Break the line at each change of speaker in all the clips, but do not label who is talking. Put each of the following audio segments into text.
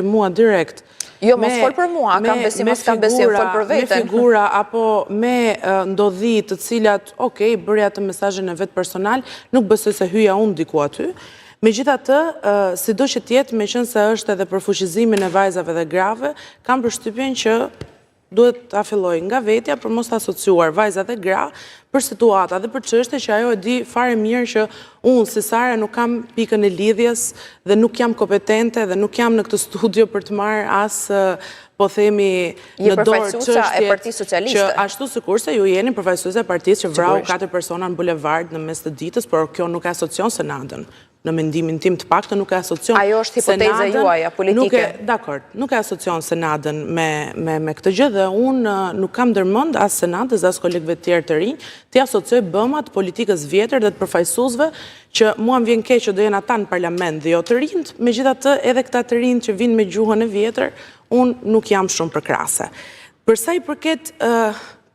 mua direkt.
Jo, mos fol për mua, kam besim, mos kam besim, fol për veten.
Me figura, apo me ndodhi të cilat, bërja të mesazhin e vet personal, nuk besoj se hyja unë diku aty. Megjithatë, sido që tjetë, meqense është edhe për fuqizimin e vajzave dhe grave, kam përshtypjen që duhet ta filloj nga vetja për mos të asociuar vajza dhe gra për situata dhe për çështje që ajo e di fare mirë që unë si Sara nuk kam pikën e lidhjes dhe nuk jam kompetente dhe nuk jam në këtë studio për të marrë as po themi në dorë çështje që ashtu sikurse ju jeni përfaqësuese e partisë që vrau 4 persona në bulevard në mes të ditës, por kjo nuk e asocion Senadën. Në mendimin tim të paktën nuk e asocion
Senadën. Ajo është hipoteza juaja politike.
Dakor, nuk e asocion Senadën me këtë gjë dhe unë nuk kam ndërmend as Senadës as kolegëve të tjerë të rinj të asocioj bëmat politikës vjetër dhe të përfaqësuesve që mua më vjen keq që do jenë ata në parlament dhe jo të rinjt, megjithatë edhe këta të rinj që vinë me gjuhën e vjetër, unë nuk jam shumë përkrahase. Përsa i përket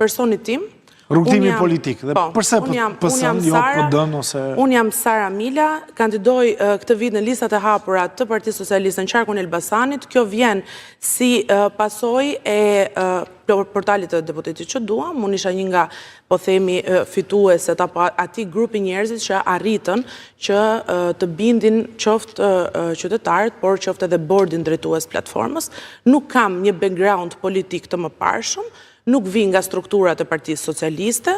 personit tim,
rrugtimi politik, dhe përse pësën, jo pëdën, ose...
Unë jam Sara Mila, kandidoj këtë vit në listat e hapura të Partisë Socialiste në qarkun Elbasanit. Kjo vjen si pasoj e portalit të deputetit që duam. Unë isha një nga, po themi, fitueset, apo ati grupi njerëzit që arritën që të bindin qoftë qytetarët, por qoftë edhe bordin drejtues platformës. Nuk kam një background politik të më parshëm, nuk vi nga strukturat e Partisë Socialiste,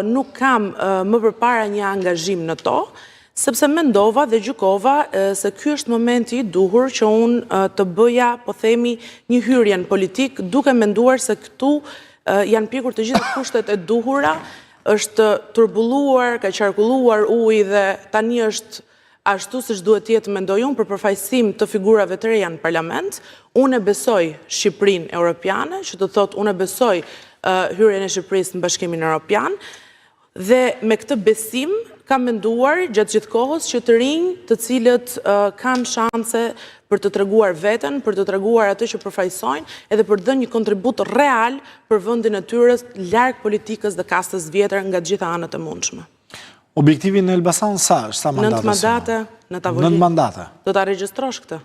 nuk kam më përpara një angazhim në to, sepse mendova dhe gjykova se ky është momenti i duhur që unë të bëja, po themi, një hyrje në politik, duke menduar se këtu janë pjekur të gjitha kushtet e duhura, është turbulluar, ka qarkulluar ujë dhe tani është ashtu siç duhet jetë mendoj unë për përfaqësim të figurave të reja në parlament. Unë e besoj Shqipërinë europiane, që të thotë unë e besoj hyrjen e Shqipërisë në Bashkimin Evropian, dhe me këtë besim kam menduar gjatë gjithë kohës që të rinj të cilët kanë shanse për të treguar veten, për të treguar atë që përfaqësojnë, edhe për të dhënë një kontribut real për vendin e tyre larg politikës dhe kastës vjetër nga të gjitha anët e mundshme.
Objektivi në Elbasan sa është? Sa mandate?
9 mandate në tavolinë.
9 mandate?
Do ta regjistrosh këtë.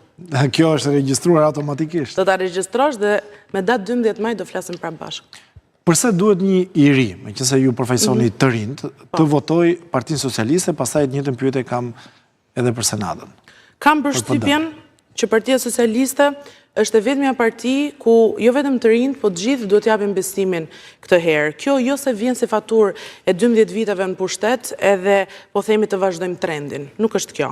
Kjo është regjistruar automatikisht?
Do ta regjistrosh dhe me datë 12 maj do flasim prapë bashkë.
Përse duhet një i ri, meqense ju përfaqësoni të rinjt, të votoj Partinë Socialiste, pastaj të njëjtën pyetje kam edhe për Senatën?
Kam përshtypjen që Partia Socialiste është e vetmja parti ku jo vetëm të rinjt, po të gjithë duhet japin besimin këtë herë. Kjo jo se vjen si faturë e 12 viteve në pushtet edhe po themi të vazhdojmë trendin. Nuk është kjo.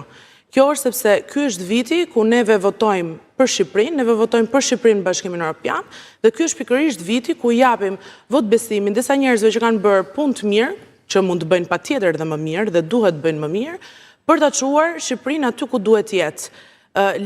Kjo është sepse ky është viti ku neve votojmë për Shqipërinë, neve votojmë për Shqipërinë në Bashkimin Evropian, dhe ky është pikërisht viti ku japim vot besimin disa njerëzve që kanë bërë punë të mirë, që mund të bëjnë patjetër dhe më mirë dhe duhet të bëjnë më mirë, për ta çuar Shqipërinë aty ku duhet jetë.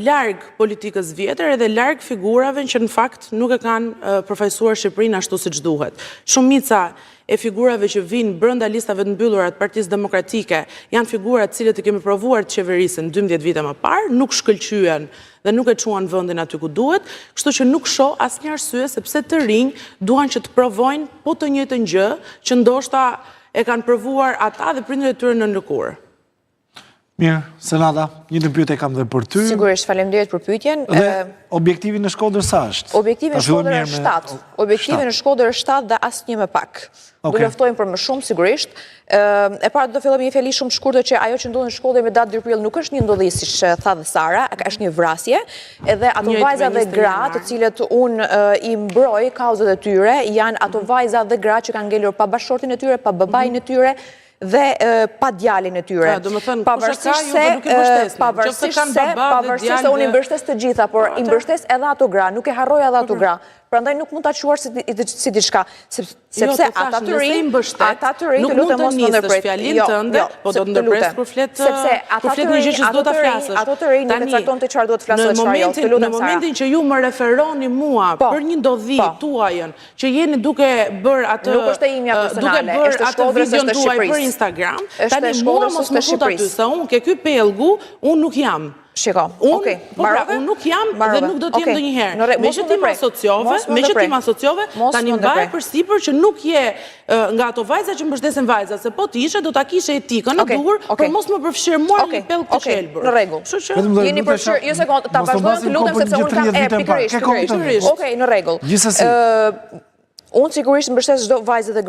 Larg politikës vjetër edhe larg figurave që në fakt nuk e kanë përfaqësuar Shqipërinë ashtu siç duhet. Shumica e figurave që vinë brenda listave të mbyllura të Partisë Demokratike janë figura të cilët i kemi provuar të qeverisin 12 vite më parë, nuk shkëlqyen dhe nuk e çuan vendin aty ku duhet, kështu që nuk shoh asnjë arsye sepse të rinj duan që të provojnë po të njëjtën gjë që ndoshta e kanë provuar ata dhe prindërit e tyre në lëkurë.
Mirë, Senata, një të pyetje kam dhe për ty.
Sigurisht, faleminderit për pyetjen.
Dhe objektivi në Shkodër sa është?
Objektivi në Shkodër është 7. Objektivi në Shkodër është 7 dhe asnjë më pak. Do luftojmë për më shumë, sigurisht. E para do të fillojmë një fjali shumë të shkurtër që ajo që ndodh në Shkodër me datë 2 prill nuk është një ndodhi siç tha dhe Sara, është një vrasje, edhe ato vajza dhe gra, të cilët unë i mbroj kauzat e tyre, janë ato vajza dhe gra që kanë ngelur pa bashkëshortin e tyre, pa babain e tyre, dhe pa djalin e tyre. Pavarësisht se unë i mbështes të gjitha, por i mbështes edhe ato gra, nuk e harroj edhe ato gra. Prandaj nuk mund ta quash si diçka, sepse ata të rinj,
nuk mund të nisësh fjalin tënde, po do të ndërpres kur flet një gjë që s'do ta flasësh.
Ato të rinj nuk e caktonte çfarë duhet flasësh çfarë jo. Të lutem
Në momentin që ju më referoni mua për një ndodhi tuajën, që jeni duke bërë atë
nuk është e imja personale, është Shkodrës
videon tuaj për Instagram, tani mua mos më fut aty se unë ke ky pellgu, unë nuk jam.
Shiko, okej,
unë nuk jam dhe nuk do t'jem ndonjëherë. Me që tim asociove, tani mbaj për sipër që nuk je nga ato vajza që mbështesen vajza, se po t'ishe do t'a kishe etikën e duhur, për mos më përfshirë mua një pellë të shelbër.
Në rregull. Jeni përfshirë, jo sekond, ta vazhdojmë të lutem sepse unë kam pikërisht. Okej, në rregull. Unë sigurisht mbështes çdo vajzë dhe